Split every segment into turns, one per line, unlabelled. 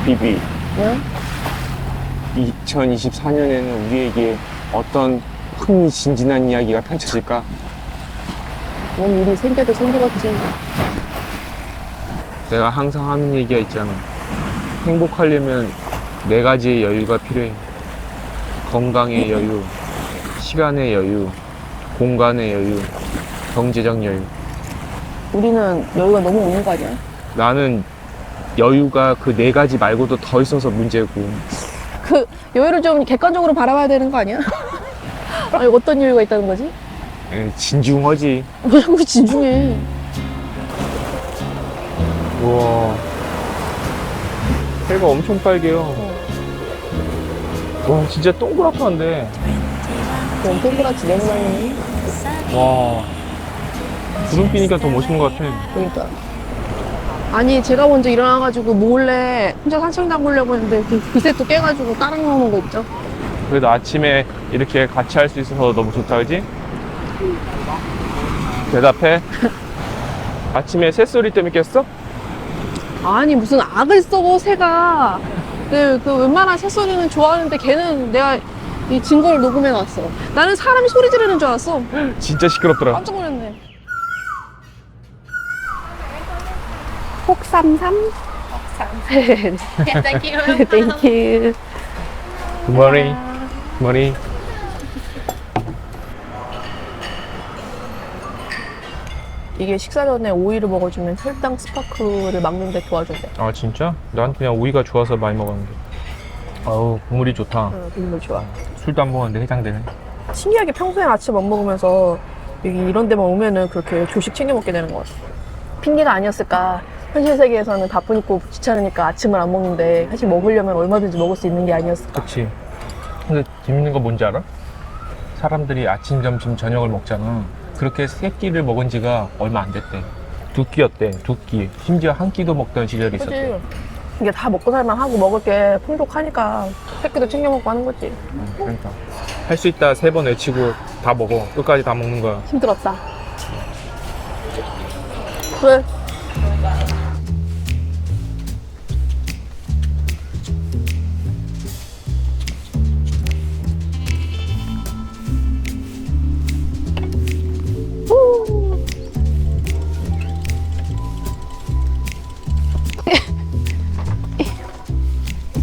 비비,
응?
2024년에는 우리에게 어떤 흥미진진한 이야기가 펼쳐질까?
뭔 일이 생겨도 생기겠지.
내가 항상 하는 얘기가 있잖아. 행복하려면 4가지의 여유가 필요해. 건강의 여유, 시간의 여유, 공간의 여유, 경제적 여유.
우리는 여유가 너무 없는 거 아니야?
나는 여유가 그 4가지 말고도 더 있어서 문제고.
그 여유를 좀 객관적으로 바라봐야 되는 거 아니야? 아니, 어떤 여유가 있다는 거지?
진중하지.
왜 자꾸 진중해?
우와. 해가 엄청 빨개요. 와, 진짜 동그랗다는데.
그럼 동그랗지, 내모양이네.
와. 구름 비니까 더 멋있는 것 같아.
그러니까. 아니, 제가 먼저 일어나가지고 몰래 혼자 산책장 보려고 했는데 그새 또 깨가지고 따라 나오는 거 있죠?
그래도 아침에 이렇게 같이 할 수 있어서 너무 좋다, 그지? 대답해. 아침에 새소리 때문에 깼어?
아니, 무슨 악을 써, 새가. 그 웬만한 새소리는 좋아하는데 걔는 내가 이 증거를 녹음해 놨어. 나는 사람이 소리 지르는 줄 알았어.
진짜 시끄럽더라.
깜짝 놀랐네. 폭33?
Yeah, thank you.
Thank you.
Good morning. Good morning.
이게 식사 전에 오이를 먹어주면 혈당 스파크를 막는 데 도와준대.
아, 진짜? 난 그냥 오이가 좋아서 많이 먹었는데. 아우, 국물이 좋다.
국물 좋아.
술도 안 먹었는데 해장되네.
신기하게 평소엔 아침 안 먹으면서 여기 이런 데만 오면은 그렇게 조식 챙겨 먹게 되는 것 같아. 핑계가 아니었을까. 현실 세계에서는 바쁘니까 귀찮으니까 아침을 안 먹는데 사실 먹으려면 얼마든지 먹을 수 있는 게 아니었을까.
그치. 근데 재밌는 거 뭔지 알아? 사람들이 아침, 점심, 저녁을 먹잖아. 그렇게 3끼를 먹은 지가 얼마 안 됐대. 2끼였대, 2끼. 심지어 한 끼도 먹던 시절이 있었대.
그치. 이게 다 먹고 살만 하고 먹을 게 풍족하니까 새끼도 챙겨 먹고 하는 거지.
그러니까. 할 수 있다 3번 외치고 다 먹어. 끝까지 다 먹는 거야.
힘들었다. 그래.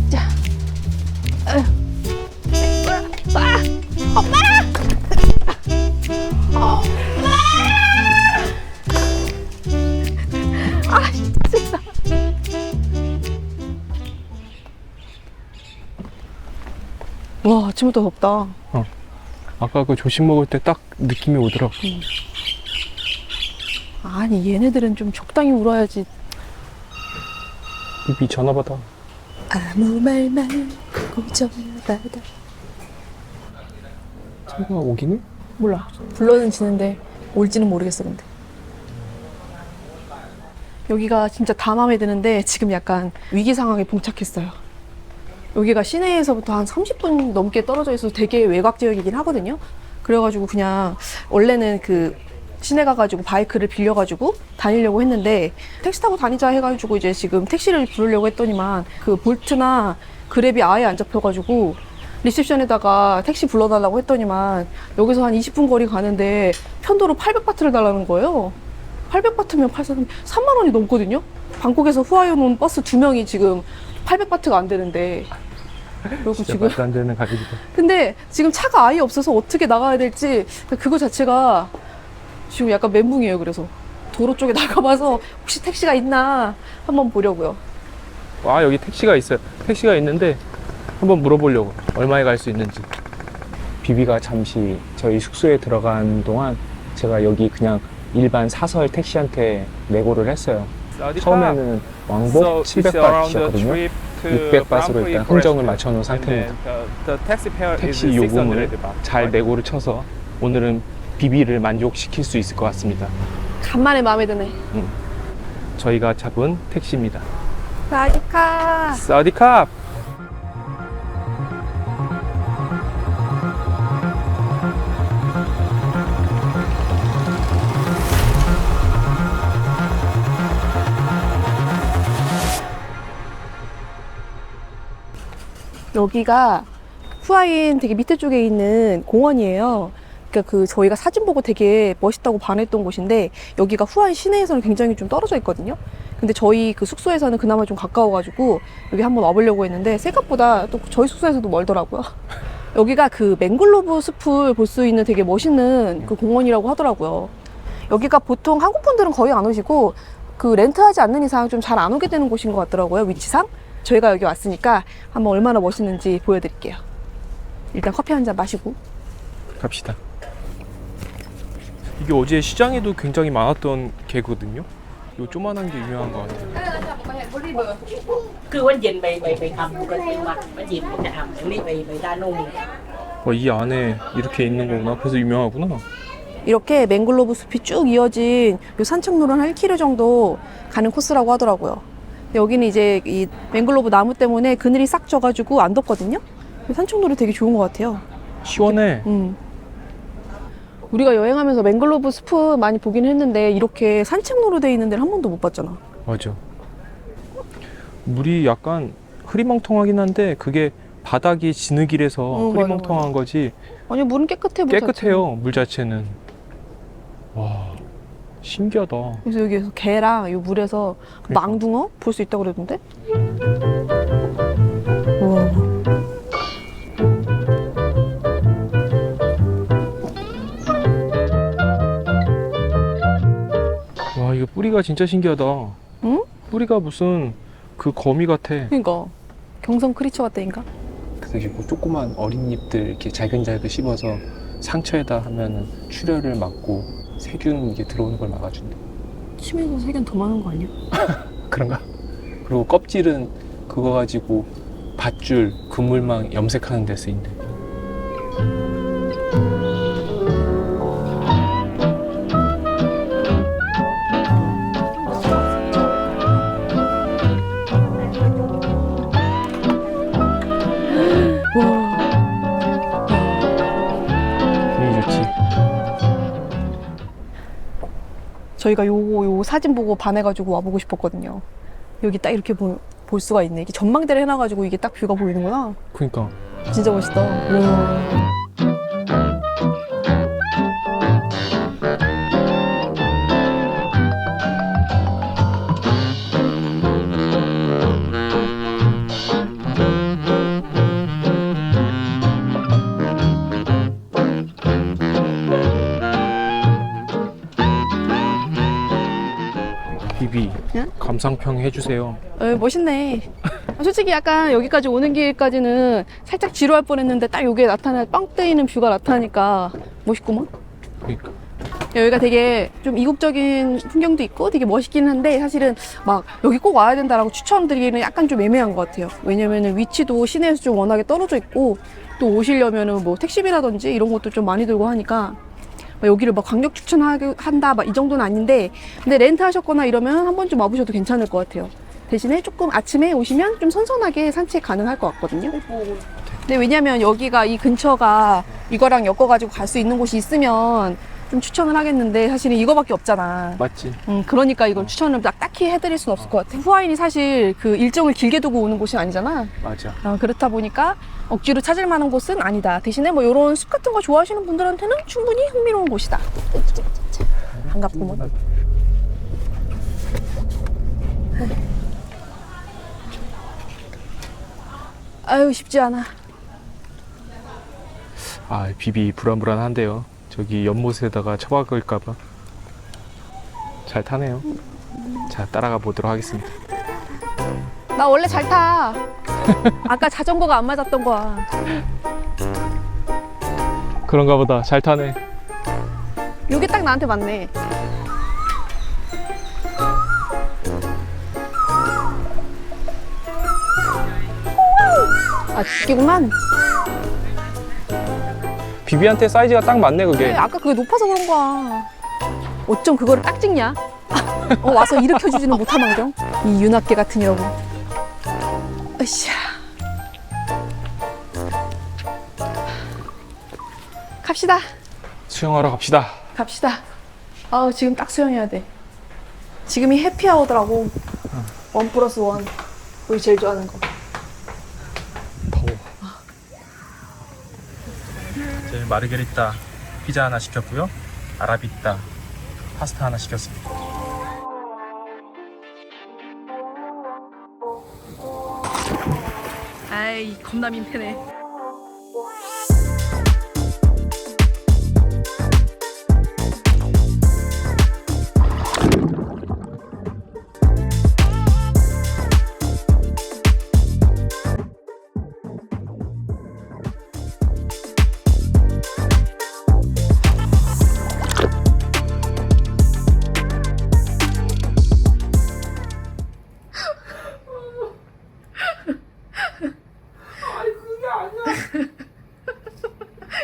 자. 엄마! 아, 진짜. 와, 아침부터 덥다.
아까 그 조식 먹을 때 딱 느낌이 오더라고.
아니, 얘네들은 좀 적당히 울어야지.
비비 전화 받아.
아무 말만 고전받아.
차가 오긴 해?
몰라. 불러는 지는데 올지는 모르겠어, 근데. 여기가 진짜 다 마음에 드는데 지금 약간 위기 상황에 봉착했어요. 여기가 시내에서부터 한 30분 넘게 떨어져 있어서 되게 외곽 지역이긴 하거든요. 그래가지고 그냥 원래는 그 시내 가가지고 바이크를 빌려가지고 다니려고 했는데 택시 타고 다니자 해가지고 이제 지금 택시를 부르려고 했더니만 그 볼트나 그랩이 아예 안 잡혀가지고 리셉션에다가 택시 불러달라고 했더니만 여기서 한 20분 거리 가는데 편도로 800바트를 달라는 거예요. 800바트면 3만 원이 넘거든요. 방콕에서 후아이온 온 버스 2명이 지금 800바트가 안 되는데. 그리고
진짜
지금
말도 안 되는 가격이다.
근데 지금 차가 아예 없어서 어떻게 나가야 될지 그거 자체가 지금 약간 멘붕이에요. 그래서 도로 쪽에 나가봐서 혹시 택시가 있나 한번 보려고요.
와, 여기 택시가 있어요. 택시가 있는데 한번 물어보려고. 얼마에 갈 수 있는지. 비비가 잠시 저희 숙소에 들어간 동안 제가 여기 그냥 일반 사설 택시한테 내고를 했어요. 처음에는 왕복 700바트였거든요. 600바트로 일단 흥정을 맞춰놓은 상태입니다. 택시 요금을 잘 내고를 쳐서 오늘은 비비를 만족시킬 수 있을 것 같습니다.
간만에 마음에 드네.
저희가 잡은 택시입니다.
사디카.
사우디캅!
여기가 후아인 되게 밑에 쪽에 있는 공원이에요. 그러니까 그 저희가 사진 보고 되게 멋있다고 반했던 곳인데 여기가 후아인 시내에서는 굉장히 좀 떨어져 있거든요. 근데 저희 그 숙소에서는 그나마 좀 가까워가지고 여기 한번 와보려고 했는데 생각보다 또 저희 숙소에서도 멀더라고요. 여기가 그 맹글로브 숲을 볼 수 있는 되게 멋있는 그 공원이라고 하더라고요. 여기가 보통 한국 분들은 거의 안 오시고 그 렌트하지 않는 이상 좀 잘 안 오게 되는 곳인 것 같더라고요, 위치상. 저희가 여기 왔으니까 한번 얼마나 멋있는지 보여드릴게요. 일단 커피 한 잔 마시고
갑시다. 이게 어제 시장에도 굉장히 많았던 개거든요. 요 조만한 게 유명한 것 같아요.
cứ bánh dình bị hầm cái tiền mặt bánh dình bị hầm xử lý bị ra nung
이 안에 이렇게 있는 거구나. 그래서 유명하구나.
이렇게 맹글로브 숲이 쭉 이어진 요 산책로는 한 1km 정도 가는 코스라고 하더라고요. 근데 여기는 이제 이 맹글로브 나무 때문에 그늘이 싹 져가지고 안 덥거든요. 산책로도 되게 좋은 것 같아요.
시원해.
우리가 여행하면서 맹글로브 숲 많이 보긴 했는데 이렇게 산책로로 돼 있는 데를 한 번도 못 봤잖아.
맞아. 물이 약간 흐리멍텅하긴 한데 그게 바닥이 진흙이라서 흐리멍텅한
맞아.
거지.
아니 물은 깨끗해. 물
깨끗해요. 물 자체는. 와, 신기하다.
그래서 여기에서 개랑 이 물에서
그러니까.
망둥어 볼 수 있다고 그러던데? 우와.
와, 이거 뿌리가 진짜 신기하다.
응?
뿌리가 무슨 그 거미 같아.
그러니까 경성 크리처 같다니까?
그리고 조그만 어린 잎들 이렇게 잘근잘근 씹어서 상처에다 하면은 출혈을 막고 세균 이게 들어오는 걸 막아준대.
침에서 세균 더 많은 거 아니야?
그런가? 그리고 껍질은 그거 가지고 밧줄, 그물망 염색하는 데 쓰인대. 분위기 좋지.
저희가 요 사진 보고 반해가지고 와보고 싶었거든요. 여기 딱 이렇게 볼 수가 있네. 이게 전망대를 해놔가지고 이게 딱 뷰가 보이는구나.
그러니까
진짜 멋있다. 우와.
비비
응?
감상평 해주세요.
멋있네. 솔직히 약간 여기까지 오는 길까지는 살짝 지루할 뻔했는데 딱 여기에 빵 뜨이는 뷰가 나타나니까 멋있구만.
그러니까
여기가 되게 좀 이국적인 풍경도 있고 되게 멋있긴 한데 사실은 막 여기 꼭 와야 된다라고 추천드리기는 약간 좀 애매한 것 같아요. 왜냐면은 위치도 시내에서 좀 워낙에 떨어져 있고 또 오시려면은 뭐 택시비라든지 이런 것도 좀 많이 들고 하니까 막 여기를 막 강력 추천한다 막 이 정도는 아닌데 근데 렌트 하셨거나 이러면 한 번쯤 와보셔도 괜찮을 것 같아요. 대신에 조금 아침에 오시면 좀 선선하게 산책 가능할 것 같거든요. 근데 왜냐면 여기가 이 근처가 이거랑 엮어가지고 갈 수 있는 곳이 있으면 좀 추천을 하겠는데 사실은 이거밖에 없잖아.
맞지?
그러니까 이걸 추천을 딱히 해드릴 수는 없을 것 같아. 후아인이 사실 그 일정을 길게 두고 오는 곳이 아니잖아.
맞아.
그렇다 보니까 억지로 찾을 만한 곳은 아니다. 대신에 뭐 이런 숲 같은 거 좋아하시는 분들한테는 충분히 흥미로운 곳이다. 반갑구먼. 아유 쉽지 않아.
아, 비비 불안불안한데요. 저기 연못에다가 처박을까봐. 잘 타네요. 자, 따라가 보도록 하겠습니다.
나 원래 잘 타. 아까 자전거가 안 맞았던 거야.
그런가 보다. 잘 타네.
요게 딱 나한테 맞네. 아, 죽기구만.
비비한테 사이즈가 딱 맞네,
그래,
그게.
아까 그게 높아서 그런 거야. 어쩜 그거를 딱 찍냐? 와서 일으켜주지는 못하망정. 이 윤학계 같은 이라고. 으쌰. 갑시다.
수영하러 갑시다.
갑시다. 아 지금 딱 수영해야 돼. 지금이 해피아워더라고. 1+1. 우리 제일 좋아하는 거.
더워. 이제 마르게리따 피자 하나 시켰고요. 아라비따 파스타 하나 시켰습니다.
아이 겁나 민폐네.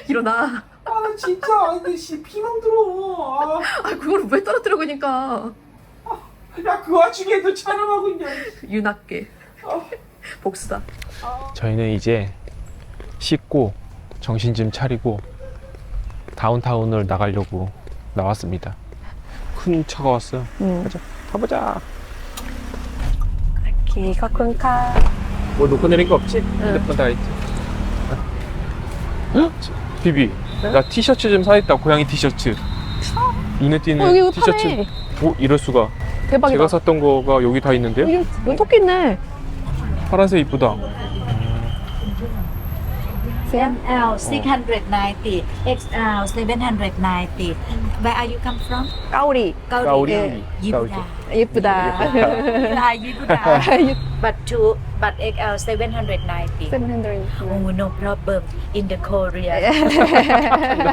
일어나.
아, 나 진짜 아닌데 씨 피멍 들어.
아 그걸 왜 떨어뜨려 그니까.
야, 그 와중에도 촬영하고 있냐.
윤학계. 복수다.
저희는 이제 씻고 정신 좀 차리고 다운타운을 나가려고 나왔습니다. 큰 차가 왔어요. 가자, 가보자.
오케이, 가끔가.
뭐 놓고 내린 거 없지? 핸드폰 다 있지. 헉? 비비, 나 티셔츠 좀 사겠다. 고양이 티셔츠. 눈에 띄는
여기 이거
티셔츠.
파네.
오, 이럴 수가.
대박이다.
제가 샀던 거가 여기 다 있는데요?
여기 토끼 있네.
파란색 이쁘다.
ML 690, XL 790. Where are you come from?
까오리.
까오리.
Yehuda.
예쁘다.
You are Yehuda. but XL 790.
700.
Oh, no problem. In the Korea.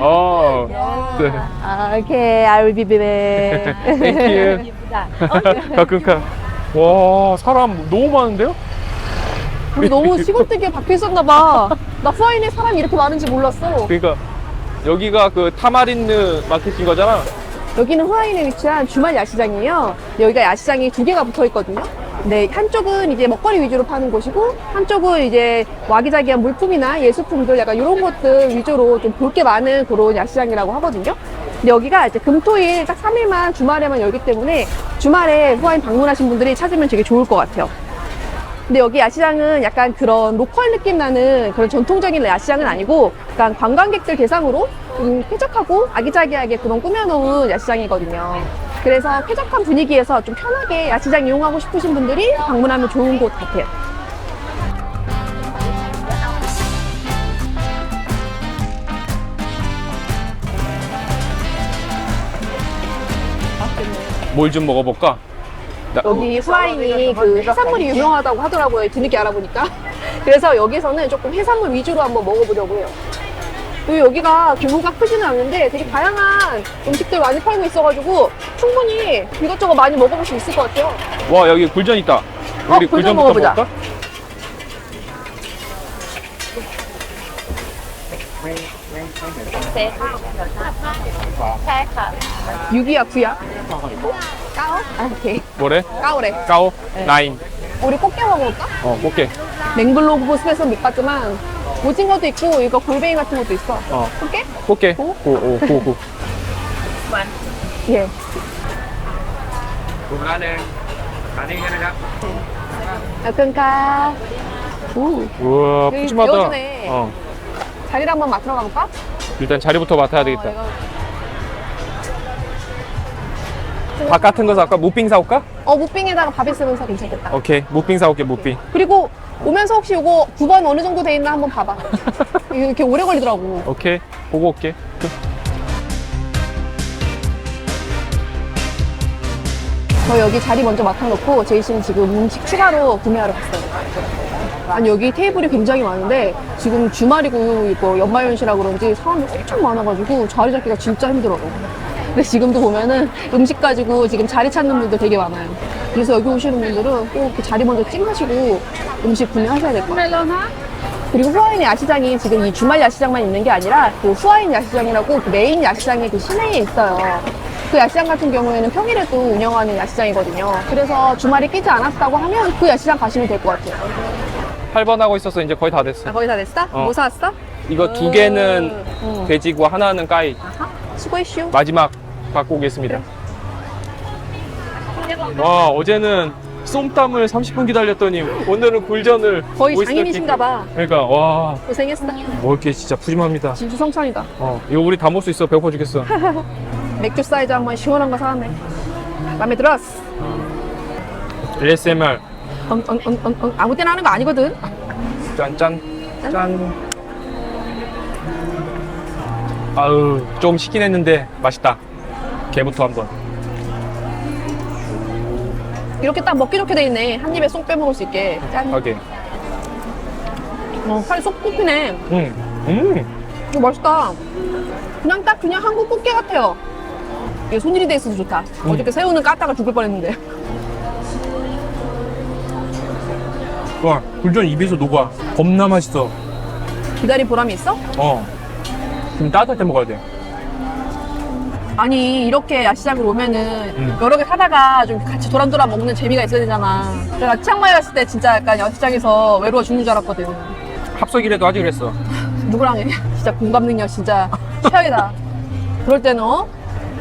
어, 네.
아, 오케이, I will be back.
땡큐.
Yehuda.
가끔가. 와, 사람 너무 많은데요?
우리 너무 시골뜨기에 박혀 있었나봐. 나 후아인에 사람이 이렇게 많은지 몰랐어.
그러니까 여기가 그 타마린느 마켓인 거잖아.
여기는 후아인에 위치한 주말 야시장이에요. 여기가 야시장이 두 개가 붙어 있거든요. 네, 한쪽은 이제 먹거리 위주로 파는 곳이고, 한쪽은 이제 와기자기한 물품이나 예술품들 약간 이런 것들 위주로 좀 볼 게 많은 그런 야시장이라고 하거든요. 근데 여기가 이제 금토일 딱 3일만 주말에만 열기 때문에 주말에 후아인 방문하신 분들이 찾으면 되게 좋을 것 같아요. 근데 여기 야시장은 약간 그런 로컬 느낌 나는 그런 전통적인 야시장은 아니고 약간 관광객들 대상으로 좀 쾌적하고 아기자기하게 그런 꾸며놓은 야시장이거든요. 그래서 쾌적한 분위기에서 좀 편하게 야시장 이용하고 싶으신 분들이 방문하면 좋은 곳 같아요.
뭘 좀 먹어볼까?
여기 후아인이 그 해산물이 유명하다고 하더라고요. 뒤늦게 알아보니까. 그래서 여기서는 조금 해산물 위주로 한번 먹어보려고 해요. 그리고 여기가 규모가 크지는 않는데 되게 다양한 음식들 많이 팔고 있어가지고 충분히 이것저것 많이 먹어볼 수 있을 것 같아요.
와, 여기 굴전 있다. 우리
굴전
굴전부터
먹어보자.
먹을까?
육이야, 구야? 까오? 아, 오케이.
뭐래?
까오래.
까오? 나인.
우리 꽃게 먹어볼까?
꽃게.
맹블로브 숲에서 못 봤지만 오징어도 있고 이거 골뱅이 같은 것도 있어.
어.
꽃게?
꽃게.
고?
고.
예. 약간가. 오.
우와,
여기
푸짐하다.
비워주네. 자리를 한번 맡으러 가볼까?
일단 자리부터 맡아야 되겠다.
이거-
밥 같은 거 사올까? 무빙 사올까?
무빙에다가 밥 있으면 사 괜찮겠다.
오케이, 무빙 사올게, 무빙.
그리고 오면서 혹시 이거 9번 어느 정도 돼 있나 한번 봐봐. 이거 이렇게 오래 걸리더라고.
오케이, 보고 올게.
저 여기 자리 먼저 맡아놓고 제이 씨는 지금 음식 추가로 구매하러 갔어요. 아니 여기 테이블이 굉장히 많은데 지금 주말이고 이거 연말연시라 그런지 사람이 엄청 많아가지고 자리 잡기가 진짜 힘들어요. 근데 지금도 보면은 음식 가지고 지금 자리 찾는 분들 되게 많아요. 그래서 여기 오시는 분들은 꼭 이렇게 자리 먼저 찜하시고 음식 구매하셔야 될 것 같아요. 그리고 후아인 야시장이 지금 이 주말 야시장만 있는 게 아니라 그 후아인 야시장이라고 그 메인 야시장이 그 시내에 있어요. 그 야시장 같은 경우에는 평일에도 운영하는 야시장이거든요. 그래서 주말에 끼지 않았다고 하면 그 야시장 가시면 될 것 같아요.
8번 하고 있어서 이제 거의 다 됐어.
거의 다 됐어? 뭐 사왔어?
이거 두 개는 돼지고 하나는 까이.
수고했슈.
마지막 갖고 오겠습니다. 와, 어제는 쏨땀을 30분 기다렸더니 오늘은 굴전을
거의
오이스터
장인이신가 봐.
케이크. 그러니까 와
고생했어.
먹을 게 진짜 푸짐합니다.
진수성찬이다.
이거 우리 다 먹을 수 있어. 배고파 죽겠어.
맥주 사이즈 한번 시원한 거 사왔네. 마음에 들었어.
ASMR
아무 때나 하는 거 아니거든.
짠짠 짠. 아우 좀 식긴 했는데 맛있다. 게부터 한번.
이렇게 딱 먹기 좋게 돼 있네. 한 입에 쏙 빼먹을 수 있게. 짠.
하게.
살이 쏙 뽑히네. 이거 맛있다. 그냥 한국 꽃게 같아요. 이게 손질이 돼 있어서 좋다. 어저께 새우는 까다가 죽을 뻔했는데.
와 굴전 입에서 녹아. 겁나 맛있어.
기다린 보람이 있어?
지금 따뜻할 때 먹어야 돼.
아니 이렇게 야시장을 오면은 여러 개 사다가 좀 같이 도란도란 먹는 재미가 있어야 되잖아. 내가 치앙마이 갔을 때 진짜 약간 야시장에서 외로워 죽는 줄 알았거든.
합석이라도 하지 그랬어.
누구랑 해? 진짜 공감 능력 진짜 최악이다. 그럴 때는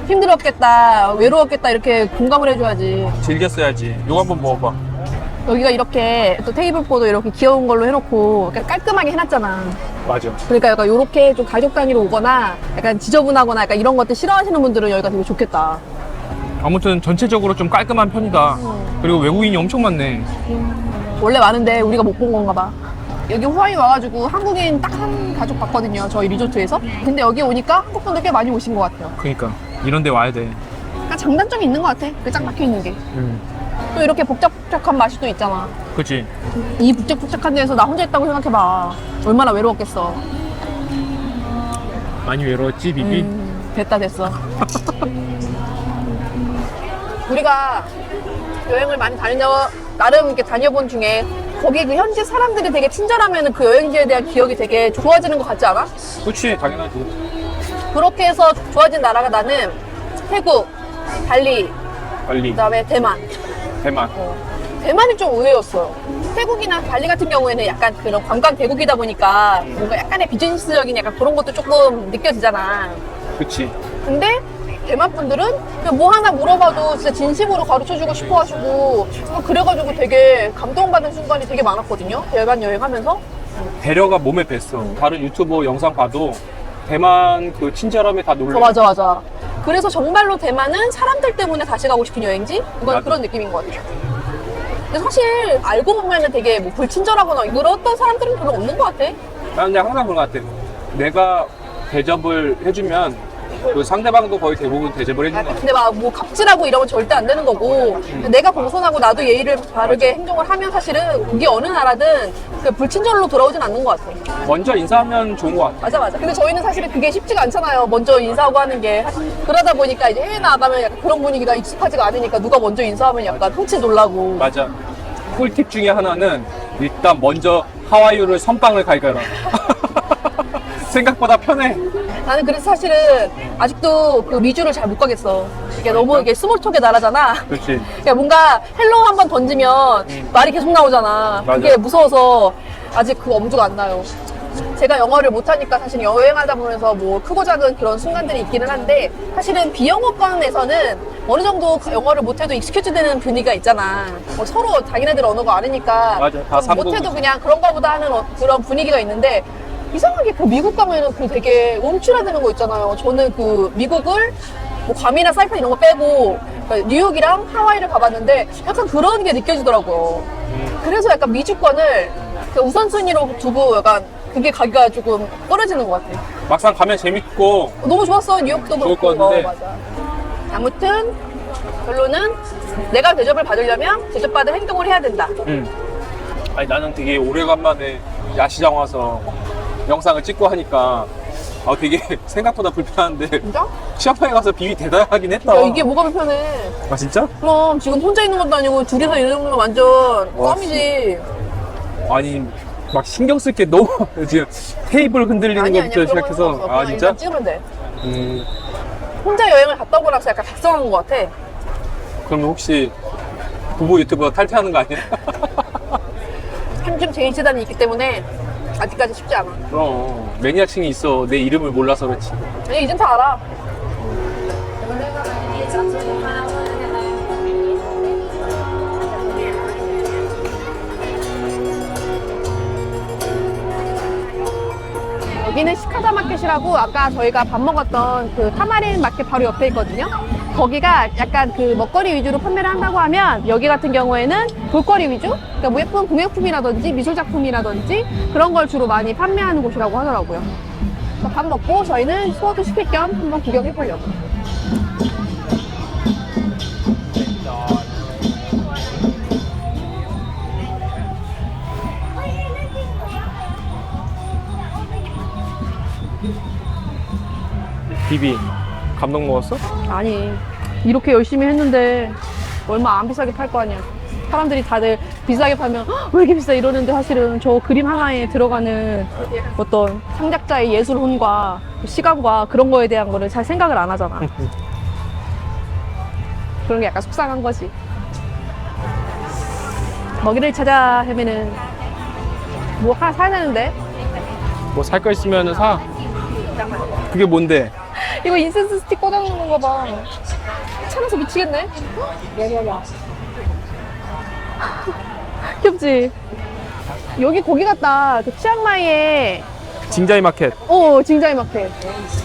힘들었겠다, 외로웠겠다 이렇게 공감을 해줘야지.
즐겼어야지. 이거 한번 먹어봐.
여기가 이렇게 또 테이블보도 이렇게 귀여운 걸로 해놓고 약간 깔끔하게 해놨잖아.
맞아.
그러니까 약간 이렇게 좀 가족 단위로 오거나 약간 지저분하거나 약간 이런 것들 싫어하시는 분들은 여기가 되게 좋겠다.
아무튼 전체적으로 좀 깔끔한 편이다. 그리고 외국인이 엄청 많네.
원래 많은데 우리가 못 본 건가 봐. 여기 후아이 와가지고 한국인 딱 한 가족 봤거든요. 저희 리조트에서. 근데 여기 오니까 한국 분들 꽤 많이 오신 것 같아요.
그러니까 이런 데 와야 돼.
그러니까 장단점이 있는 것 같아. 그 짱 박혀 있는 게. 또 이렇게 복잡복잡한 맛이 또 있잖아.
그치?
이 북적북적한 데에서 나 혼자 있다고 생각해봐. 얼마나 외로웠겠어.
많이 외로웠지 비비?
됐다 됐어. 우리가 여행을 많이 나름 이렇게 다녀본 중에 거기 그 현지 사람들이 되게 친절하면 그 여행지에 대한 기억이 되게 좋아지는 것 같지 않아?
그치 당연하지.
그렇게 해서 좋아진 나라가 나는 태국, 발리,
빨리
그다음에 대만.
대만.
대만이 좀 의외였어요. 태국이나 발리 같은 경우에는 약간 그런 관광 대국이다 보니까 뭔가 약간의 비즈니스적인 약간 그런 것도 조금 느껴지잖아.
그치.
근데 대만 분들은 그냥 뭐 하나 물어봐도 진짜 진심으로 가르쳐주고 싶어 하시고 그래가지고 되게 감동받는 순간이 되게 많았거든요. 대만 여행하면서.
배려가 몸에 뱄어. 다른 유튜버 영상 봐도 대만 그 친절함에 다 놀래.
맞아. 그래서 정말로 대만은 사람들 때문에 다시 가고 싶은 여행지? 이건
맞아.
그런 느낌인 것 같아요. 근데 사실 알고 보면은 되게 뭐 불친절하거나 그랬던 사람들은 별로 없는 것 같아.
나는 그냥 항상 그런 것 같아. 내가 대접을 해주면 그 상대방도 거의 대부분 대접을 해주는 것 같아.
근데 막 뭐 갑질하고 이러면 절대 안 되는 거고 내가 공손하고 나도 예의를 바르게 행동을 하면 사실은 그게 어느 나라든 그 불친절로 돌아오진 않는 것 같아.
먼저 인사하면 좋은 것 같아.
맞아. 근데 저희는 사실은 그게 쉽지가 않잖아요. 먼저 인사하고 하는 게. 그러다 보니까 이제 해외 나가면 약간 그런 분위기가 익숙하지가 않으니까 누가 먼저 인사하면 약간 흠칫 놀라고.
맞아. 꿀팁 중에 하나는 일단 먼저 하와이유를 선빵을 갈거라. 생각보다 편해.
나는 그래서 사실은 아직도 그 미주를 잘 못 가겠어. 이게 너무 이게 스몰톡의 나라잖아.
그렇지.
그러니까 뭔가 헬로 한 번 던지면 말이 계속 나오잖아.
맞아.
그게 무서워서 아직 그 엄두가 안 나요. 제가 영어를 못하니까 사실 여행하다 보면서 뭐 크고 작은 그런 순간들이 있기는 한데 사실은 비영어권에서는 어느 정도 영어를 못해도 익스큐즈 되는 분위기가 있잖아. 서로 자기네들 언어가 아니니까
맞아. 다 삼국이지.
못해도 그냥 그런가 보다 하는 그런 분위기가 있는데 이상하게 그 미국 가면은 그 되게 움츠러드는 거 있잖아요. 저는 그 미국을 뭐 괌이나 사이판 이런 거 빼고 그러니까 뉴욕이랑 하와이를 가봤는데 약간 그런 게 느껴지더라고요. 그래서 약간 미주권을 그 우선순위로 두고 약간 그게 가기가 조금 꺼려지는 것 같아.
막상 가면 재밌고
너무 좋았어. 뉴욕도
좋을
그렇고.
것 같은데.
맞아. 아무튼 결론은 내가 대접을 받으려면 대접받은 행동을 해야 된다.
아니 나는 되게 오래간만에 야시장 와서 영상을 찍고 하니까 되게 생각보다 불편한데
진짜?
치앙마이 가서 비비 대단하긴 했다.
야, 이게 뭐가 불편해.
아 진짜?
그럼 지금 혼자 있는 것도 아니고 둘이서 있는 건 완전
와,
껌이지.
아니 막 신경 쓸 게 너무 지금 테이블 흔들리는
아니야,
것부터
그런 건
시작해서
상관없어.
아
그냥
진짜?
일단 찍으면 돼.
혼자
여행을 갔다 오고 나서 약간 각성한 것 같아.
그럼 혹시 부부 유튜버 탈퇴하는 거 아니야?
한줌 제인재단이 있기 때문에 아직까지 쉽지 않아.
그럼 매니아층이 있어. 내 이름을 몰라서 그렇지.
아니, 이젠 다 알아. 여기는 시카다 마켓이라고 아까 저희가 밥 먹었던 그 타마린 마켓 바로 옆에 있거든요. 거기가 약간 그 먹거리 위주로 판매를 한다고 하면 여기 같은 경우에는 볼거리 위주? 그러니까 뭐 예쁜 공예품이라든지 미술작품이라든지 그런 걸 주로 많이 판매하는 곳이라고 하더라고요. 그래서 밥 먹고 저희는 수어도 시킬 겸 한번 구경해 보려고.
비비 감동 먹었어?
아니 이렇게 열심히 했는데 얼마 안 비싸게 팔 거 아니야. 사람들이 다들 비싸게 팔면 "헉, 왜 이렇게 비싸 이러는데 사실은 저 그림 하나에 들어가는 어떤 창작자의 예술혼과 시간과 그런 거에 대한 거를 잘 생각을 안 하잖아. 그런 게 약간 속상한 거지. 먹이를 찾아 헤매는 뭐 하나 사야 되는데
뭐 살 거 있으면 사. 그게 뭔데?
이거 인센스 스틱 꽂아놓는 건가 봐. 귀찮아서 미치겠네. 귀엽지? 여기 거기 같다. 그 치앙마이에
징자이 마켓.
징자이 마켓.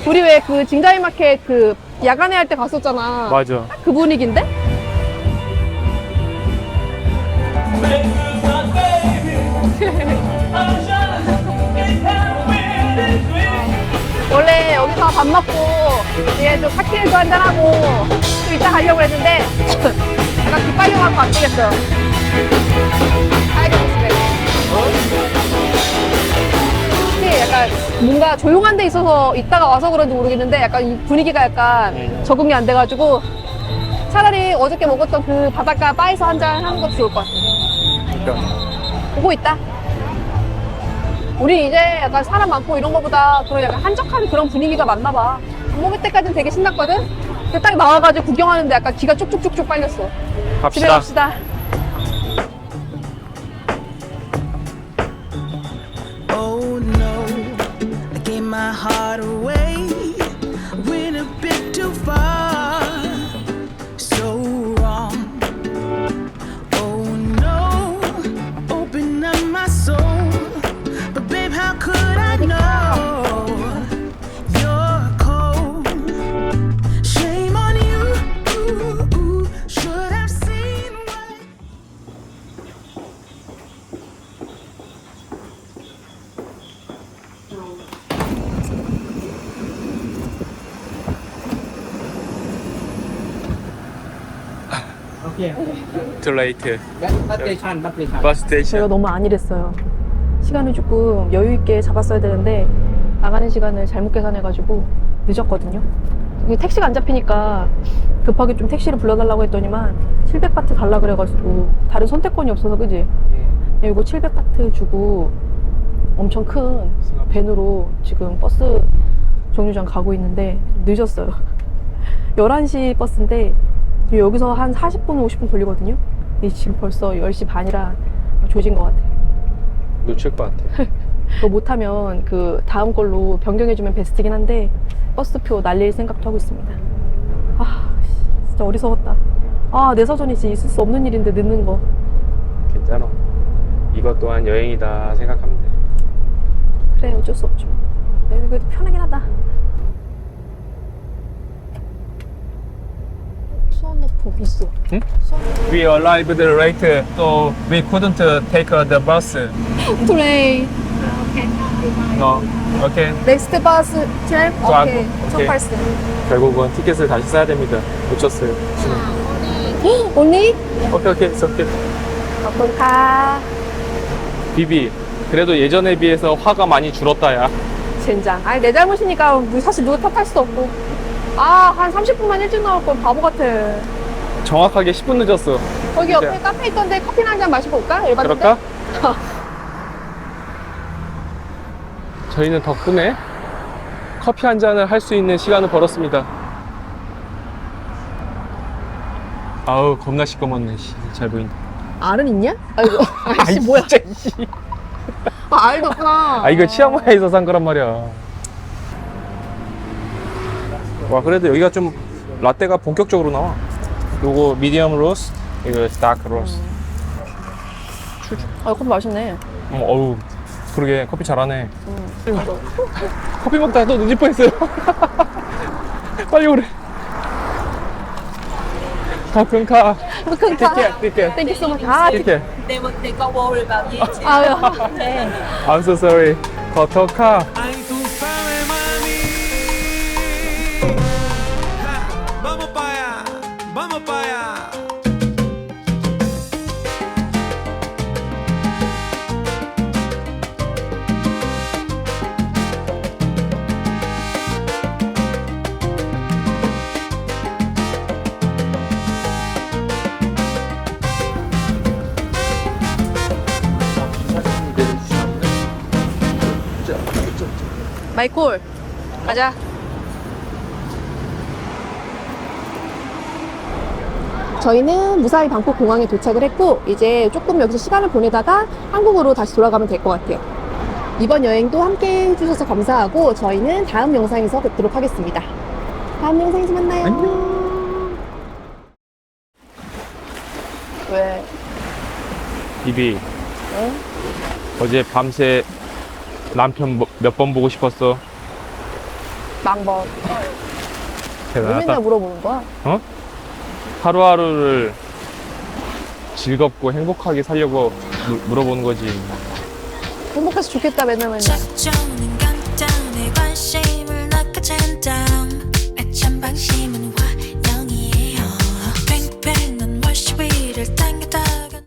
우리 왜 그 징자이 마켓 그 야간에 할 때 갔었잖아.
맞아.
그 분위기인데? 원래 여기서 밥 먹고 이제 좀 칵테일도 한잔하고 좀 이따 가려고 했는데 약간 기빨려갖고 안 되겠어요. 가야겠어 집에. 이게 약간 뭔가 조용한 데 있어서 이따가 와서 그런지 모르겠는데 약간 이 분위기가 약간 적응이 안 돼가지고 차라리 어저께 먹었던 그 바닷가 바에서 한잔 하는 것도 좋을 것 같아. 보고 있다. 우리 이제 약간 사람 많고 이런 거보다 그런 약간 한적한 그런 분위기가 맞나 봐. 밥 먹을 때까지는 되게 신났거든? 근데 딱 나와가지고 구경하는데 약간 기가 쭉쭉쭉쭉 빨렸어. 집에
갑시다.
갑시다.
Oh no, I gave my heart away. Went a bit too far, so wrong. Oh no, open up my soul. But babe, how could I know you're cold? Shame on you, should have seen what.
오케이.
툴레이트.
밭대찬.
버스 스테이션.
저희가 너무 안일했어요. 시간을 조금 여유 있게 잡았어야 되는데 나가는 시간을 잘못 계산해가지고 늦었거든요. 이게 택시가 안 잡히니까 급하게 좀 택시를 불러달라고 했더니만 700바트 달라 그래가지고 다른 선택권이 없어서 그지? 이거 700바트 주고 엄청 큰 밴으로 지금 버스 정류장 가고 있는데 늦었어요. 11시 버스인데 여기서 한 40분, 50분 걸리거든요. 근데 지금 벌써 10시 반이라 조진 것 같아.
놓칠 것 같아.
그거 못하면 그 다음 걸로 변경해주면 베스트긴 한데 버스표 날릴 생각도 하고 있습니다. 아 진짜 어리석었다. 아 내 사전이 진짜 있을 수 없는 일인데 늦는 거.
괜찮아. 이것 또한 여행이다 생각하면 돼.
그래 어쩔 수 없죠. 그래도 편하긴 하다. 수원너프 있어.
응?
수원너프
We arrived late, so we couldn't take the bus.
트레인
No. Okay.
넥스트 버스 12?
저
오케이
오케이.
1800.
결국은 티켓을 다시 사야 됩니다. 놓쳤어요.
언니?
오케이, 오케이, 오케이.
ขอบคุณค่ะ
비비, 그래도 예전에 비해서 화가 많이 줄었다, 야.
젠장. 아니 내 잘못이니까 사실 누구 탓할 수도 없고. 아 한 30분만 일찍 나올 걸 바보 같아.
정확하게 10분 늦었어.
거기
진짜.
옆에 카페 있던데 커피 한 잔 마시고 올까? 일반인데?
그럴까? 저희는 덕분에 커피 한 잔을 할 수 있는 시간을 벌었습니다. 아우, 겁나 시꺼먼네. 씨. 잘 보인다.
알은 있냐? 아이고 아이씨 뭐야.
진짜, 씨.
아 알도 없구나.
아, 이거 치앙마이에서 산 거란 말이야. 와, 그래도 여기가 좀 라떼가 본격적으로 나와. 요거 미디엄 로스, 이거 다크 로스.
아 커피 맛있네.
어우, 그러게 커피 잘하네. 커피 먹다가 또 늦을 뻔했어요. 빨리 오래. 가끔 가.
큰
Take care, take care.
땡큐 so much. 아,
Take care.
they got worried about you too.
아유.
I'm so sorry. 거터카.
Ay, tú sabes, mami. Ja, vamos para allá, vamos para allá.
마이콜, 가자. 저희는 무사히 방콕 공항에 도착을 했고 이제 조금 여기서 시간을 보내다가 한국으로 다시 돌아가면 될 것 같아요. 이번 여행도 함께 해주셔서 감사하고 저희는 다음 영상에서 뵙도록 하겠습니다. 다음 영상에서 만나요. 안녕. 왜?
비비. 어제 밤새 남편 몇 번 보고 싶었어?
망번. 왜 맨날
대단하다.
물어보는 거야?
하루하루를 즐겁고 행복하게 살려고 물어보는 거지.
행복해서 좋겠다 맨날 맨날.
찾아오는 간단한 관심